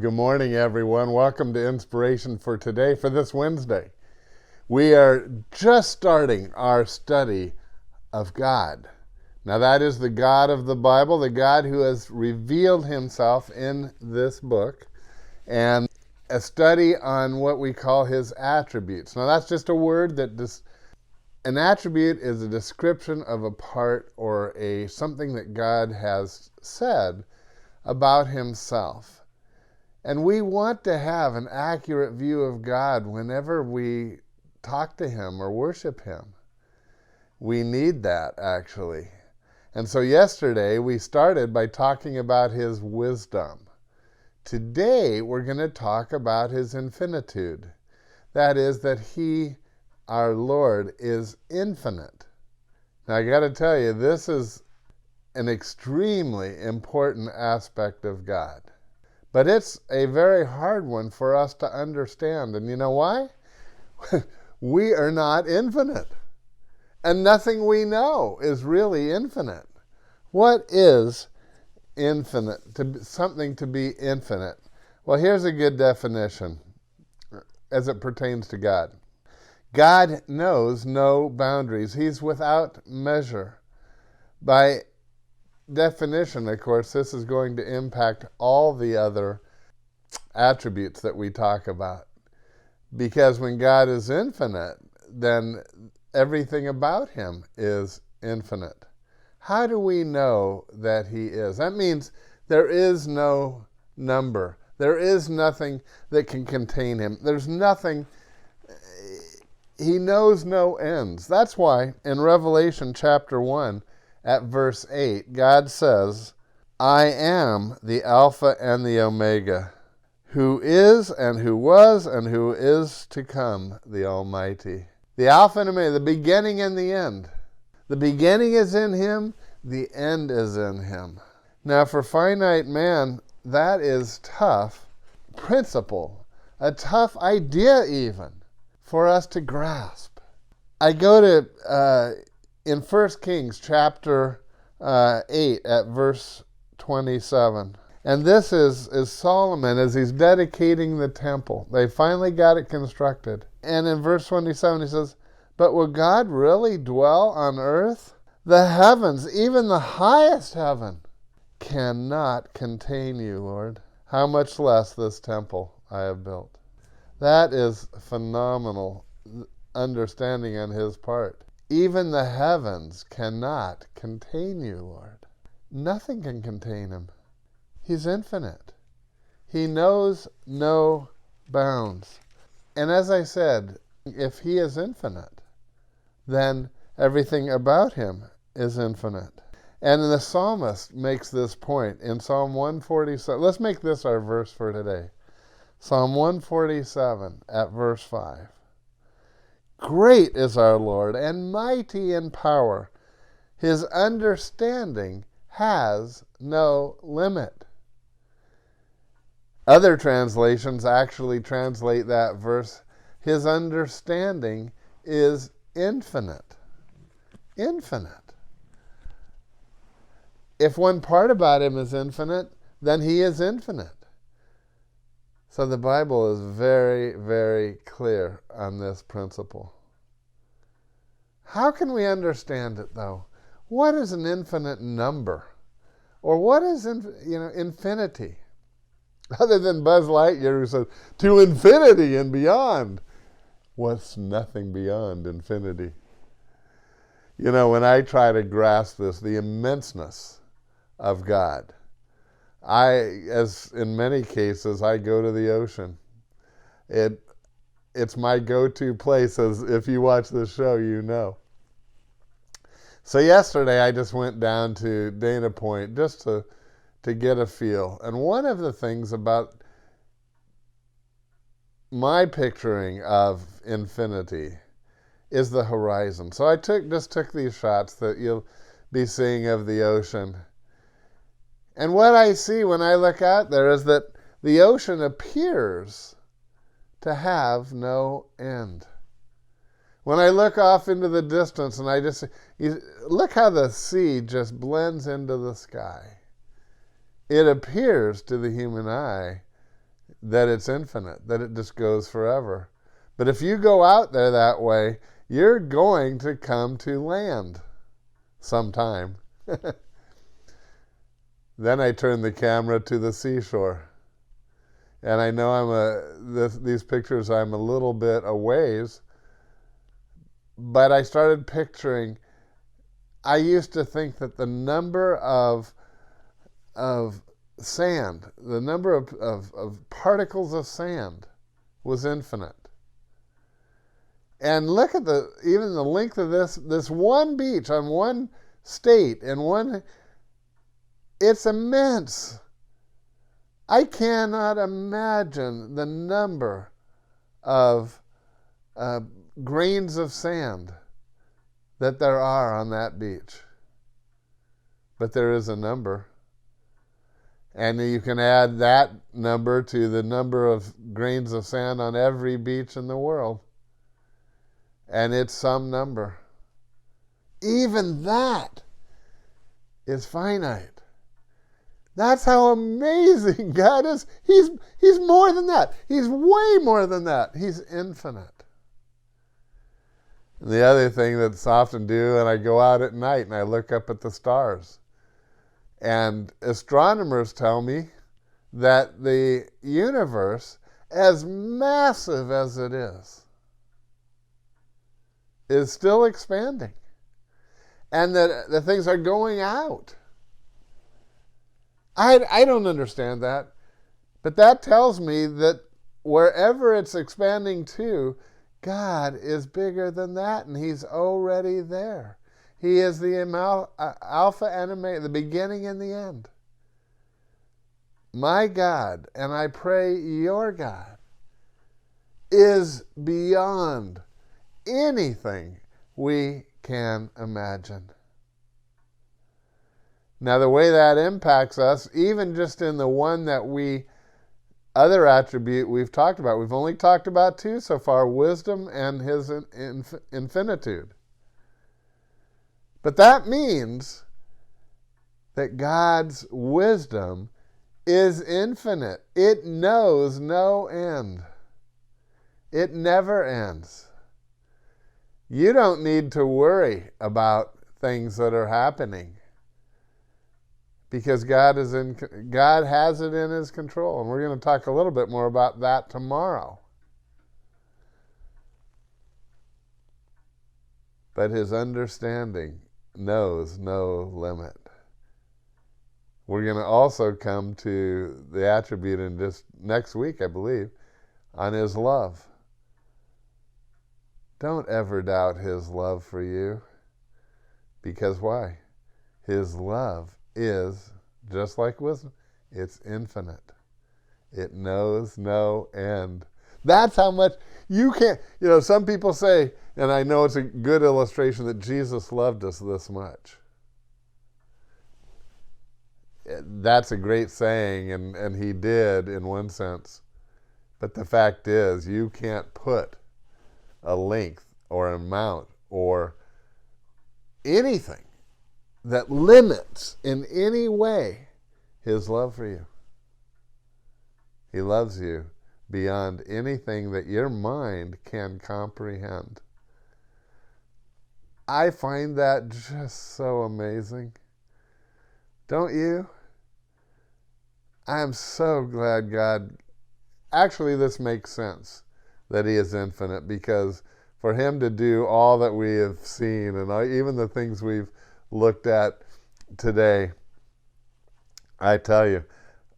good morning, everyone. Welcome to Inspiration for Today, for this Wednesday. We are just starting our study of God. Now, that is the God of the Bible, the God who has revealed himself in this book, and a study on what we call his attributes. Now, that's just a word that an attribute is a description of a part or something that God has said about himself. And we want to have an accurate view of God whenever we talk to him or worship him. We need that, actually. And so yesterday we started by talking about his wisdom. Today we're going to talk about his infinitude. That is, that he, our Lord, is infinite. Now I got to tell you, this is an extremely important aspect of God. But it's a very hard one for us to understand. And you know why? We are not infinite. And nothing we know is really infinite. What is infinite? Something to be infinite. Well, here's a good definition as it pertains to God. God knows no boundaries. He's without measure. By definition, of course, this is going to impact all the other attributes that we talk about. Because when God is infinite, then everything about him is infinite. How do we know that he is? That means there is no number. There is nothing that can contain him. There's nothing. He knows no ends. That's why in Revelation chapter 1, at verse 8, God says, I am the Alpha and the Omega, who is and who was and who is to come, the Almighty. The Alpha and Omega, the beginning and the end. The beginning is in him, the end is in him. Now for finite man, that is tough principle, a tough idea even, for us to grasp. I go to in 1 Kings chapter 8 at verse 27. And this is Solomon as he's dedicating the temple. They finally got it constructed. And in verse 27 he says, but will God really dwell on earth? The heavens, even the highest heaven, cannot contain you, Lord. How much less this temple I have built. That is phenomenal understanding on his part. Even the heavens cannot contain you, Lord. Nothing can contain him. He's infinite. He knows no bounds. And as I said, if he is infinite, then everything about him is infinite. And the psalmist makes this point in Psalm 147. Let's make this our verse for today. Psalm 147 at verse 5. Great is our Lord, and mighty in power. His understanding has no limit. Other translations actually translate that verse, his understanding is infinite. Infinite. If one part about him is infinite, then he is infinite. So the Bible is very, very clear on this principle. How can we understand it, though? What is an infinite number? Or what is infinity? Other than Buzz Lightyear, who says, to infinity and beyond. What's nothing beyond infinity? You know, when I try to grasp this, the immenseness of God, as in many cases, I go to the ocean. It's my go-to place, as if you watch this show, you know. So yesterday I just went down to Dana Point just to get a feel. And one of the things about my picturing of infinity is the horizon. So I just took these shots that you'll be seeing of the ocean. And what I see when I look out there is that the ocean appears to have no end. When I look off into the distance and look how the sea just blends into the sky. It appears to the human eye that it's infinite, that it just goes forever. But if you go out there that way, you're going to come to land sometime. Then I turn the camera to the seashore. And I know these pictures, I'm a little bit a ways, but I started picturing, I used to think that the number of sand, the number of particles of sand was infinite. And look at even the length of this one beach on one state, and it's immense. I cannot imagine the number of grains of sand that there are on that beach. But there is a number. And you can add that number to the number of grains of sand on every beach in the world. And it's some number. Even that is finite. That's how amazing God is. He's more than that. He's way more than that. He's infinite. And the other thing that's often do, and I go out at night and I look up at the stars. And astronomers tell me that the universe, as massive as it is still expanding. And that the things are going out. I don't understand that. But that tells me that wherever it's expanding to, God is bigger than that, and He's already there. He is the Alpha and Omega, the beginning and the end. My God, and I pray your God, is beyond anything we can imagine. Now, the way that impacts us, even just in the one other attribute we've talked about, we've only talked about two so far, wisdom and His infinitude. But that means that God's wisdom is infinite. It knows no end. It never ends. You don't need to worry about things that are happening because God has it in His control. And we're going to talk a little bit more about that tomorrow. But His understanding knows no limit. We're going to also come to the attribute in just next week, I believe, on His love. Don't ever doubt His love for you. Because why? His love is, just like wisdom, it's infinite. It knows no end. That's how much you can't, some people say, and I know it's a good illustration that Jesus loved us this much. That's a great saying, and He did in one sense. But the fact is, you can't put a length or amount or anything that limits in any way His love for you. He loves you beyond anything that your mind can comprehend. I find that just so amazing. Don't you? I am so glad God... Actually, this makes sense that He is infinite, because for Him to do all that we have seen and even the things we've looked at today, I tell you,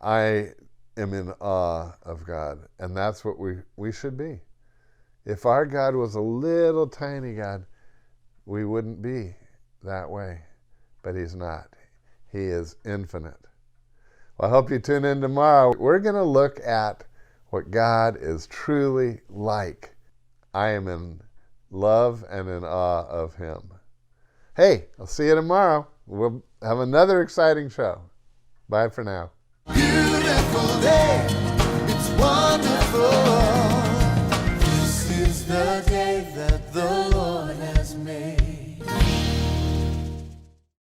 I am in awe of God, and that's what we should be. If our God was a little tiny God, we wouldn't be that way, but He's not. He is infinite. Well, I hope you tune in tomorrow. We're going to look at what God is truly like. I am in love and in awe of Him. Hey, I'll see you tomorrow. We'll have another exciting show. Bye for now. Beautiful day. It's wonderful.